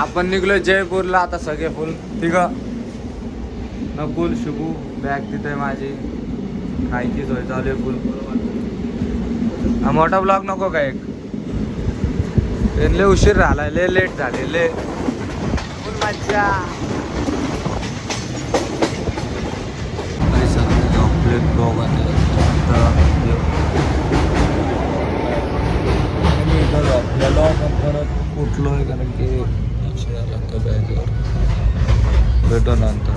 आपण निघलो जयपूरला आता सगळे फुल तिघ नकुल शुभू बॅग तिथे माझी खायची सोय चालू आहे फुल. हा मोठा ब्लॉग नको का एक लय उशीर राहिलाय लय लेट झाले लय फुल मज्जा. चॉकलेट ब्लॉग आपल्याला पण परत उठलोय कारण की लागतं बॅगवर भेटो नंतर.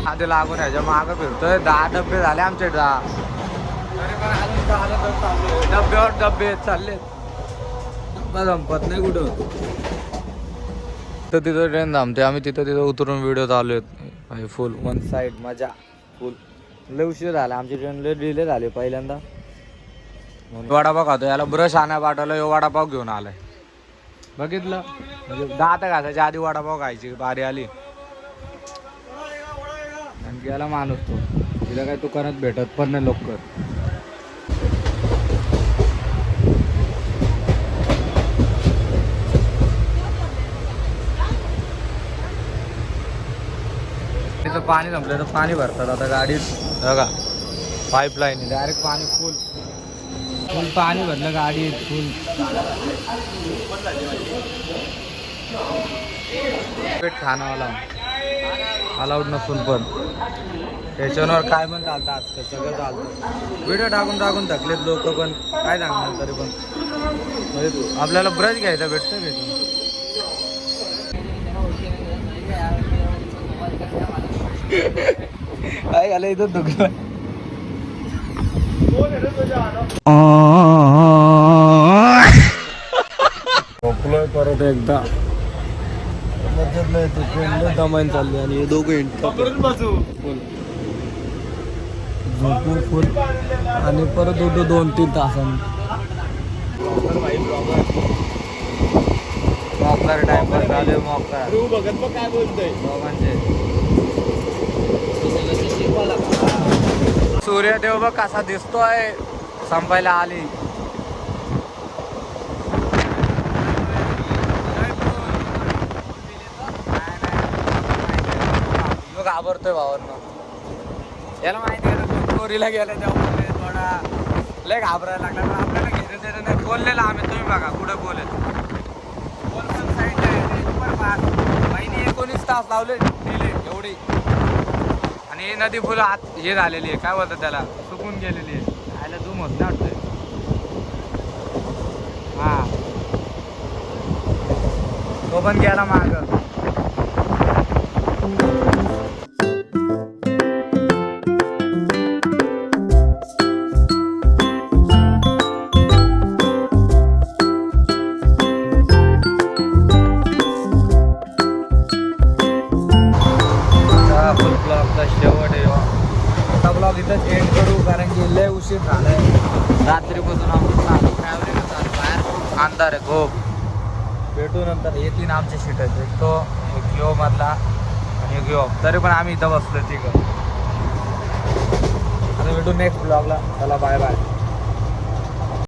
आधी लागून ह्याच्या मागं फिरतोय 10 डबे झाले आमचे 10 डब्यावर डबे चालले संपत नाही कुठं. तर तिथं ट्रेन थांबते आम्ही तिथं उतरून व्हिडिओ चालू आहेत फुल वन साईड मजा फुल. लय उशीर झाला आमची ट्रेन लय डिले झाली पहिल्यांदा. वडापाव खातो याला ब्रश आणा पाठवलं वडापाव घेऊन आलाय बघितलं म्हणजे दात घासायच्या आधी वडापाव खायची बारी आली. आणि याला माणूस तो तिला काही दुकानात भेटत पण नाही लवकर. तिथं पाणी संपलं तर पाणी भरतात आता गाडीत बघा पाईपलाईन डायरेक्ट पाणी फुल फुल पाणी भरलं गाडीत फुल. पेट खानावाला अलाउड नसून पण त्याच्यावर काय पण चालतं आजकाल सगळं चालतं. व्हिडिओ टाकून थकलेत लोक पण काय सांगणार तरी पण म्हणजे आपल्याला ब्रश घ्यायचा भेटतं घ्यायचं. काय झालं इथं दुखलं झोपलोय परत एकदा दमाईन चालली आणि हे दोघं झोपून फुल आणि परत उठो 2-3 तासांनी. मॉकदार टाइमवर चालू मॉकदार काय बोलतोय दोघांचे. सूर्यदेव बघ कसा दिसतोय संपायला आली. घाबरतोय भावांना याला माहिती आहे ना चोरीला गेलं तेव्हा थोडा लय घाबरायला लागला पण आपल्याला घेतलं त्याचं नाही. बोललेलं आम्ही तुम्ही बघा कुठे बोलेल बोल साईडला महिने 19 तास लावले दिले एवढी आणि ही नदी फुलं आत हे झालेली आहे काय बोलतात त्याला सुकून गेलेली आहे खायला झूम होत नाही वाटतंय. हा तो पण गेला माग. शेवट आहे आता ब्लॉग इथंच एंड करू कारण की लय उशीर झालाय रात्रीपासून आमचं चालू ट्रॅव्हलिंग चालू बाहेर अंधार आहे खूप. भेटू नंतर हे 3 आमचे सीट आहेत एक तो एक घेऊ मधला आणि घेऊ तरी पण आम्ही इथं बसलो ठीक आहे. आता भेटू नेक्स्ट ब्लॉगला चला बाय बाय.